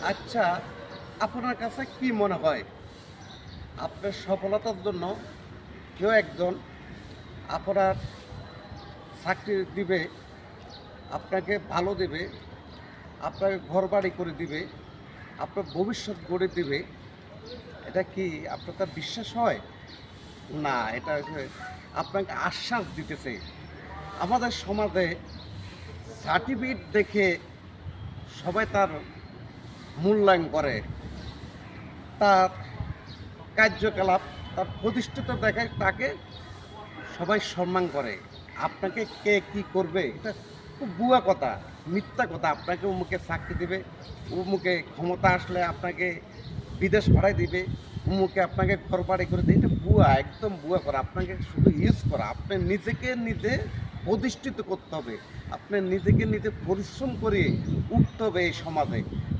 আচ্ছা, আপনার কাছে কি মনে হয় আপনার সফলতার জন্য কেউ একজন আপনার চাকরি দিবে, আপনাকে ভালো দেবে, আপনাকে ঘরবাড়ি করে দিবে, আপনার ভবিষ্যৎ গড়ে দিবে, এটা কি আপনার তার বিশ্বাস হয়? না, এটা হচ্ছে আপনাকে আশ্বাস দিতেছে। আমাদের সমাজে সার্টিফিকেট দেখে সবাই তার মূল্যায়ন করে, তার কার্যকলাপ, তার প্রতিষ্ঠিত দেখায় তাকে সবাই সম্মান করে। আপনাকে কে কি করবে এটা খুব ভুয়া কথা, মিথ্যা কথা। আপনাকে অমুকে চাকরি দেবে, অমুকে ক্ষমতা আসলে আপনাকে বিদেশ ভাড়ায় দিবে, অমুকে আপনাকে ঘর বাড়ি করে দেবে, এটা ভুয়া, একদম ভুয়া করা। আপনাকে শুধু ইউজ করা। আপনি নিজেকে নিজে প্রতিষ্ঠিত করতে হবে, আপনার নিজেকে নিজে পরিশ্রম করে উঠতে হবে এই সমাজে।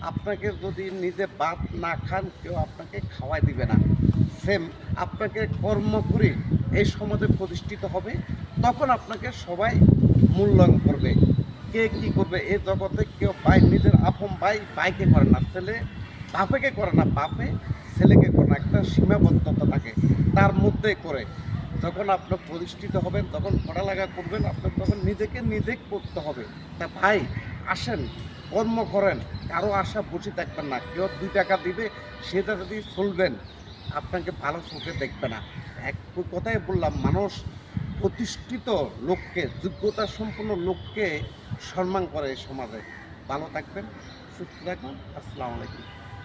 আপনাকে যদি নিজে ভাত না খান, কেউ আপনাকে খাওয়াই দিবে না। সেম, আপনাকে কর্ম করে এই সমাজে প্রতিষ্ঠিত হবে, তখন আপনাকে সবাই মূল্যায়ন করবে। কে কি করবে এই জগতে, কেউ ভাই নিজের আপন ভাই ভাইকে করে না, ছেলে বাপেকে করে না, বাপে ছেলেকে করে না। একটা সীমাবদ্ধতা থাকে, তার মধ্যে করে। যখন আপনি প্রতিষ্ঠিত হবেন, তখন পড়ালেখা করবেন, আপনার তখন নিজেকে নিজে করতে হবে। তা ভাই, আসেন, কর্ম করেন, কারো আশা বসে থাকবেন না। কেউ 2 টাকা দিবে, সেটা যদি চলবেন, আপনাকে ভালো চোখে দেখবে না। এক কথাই বললাম, মানুষ প্রতিষ্ঠিত লোককে, যোগ্যতা সম্পন্ন লোককে সম্মান করে এই সমাজে। ভালো থাকবেন, সুস্থ থাকুন। আসসালামু আলাইকুম।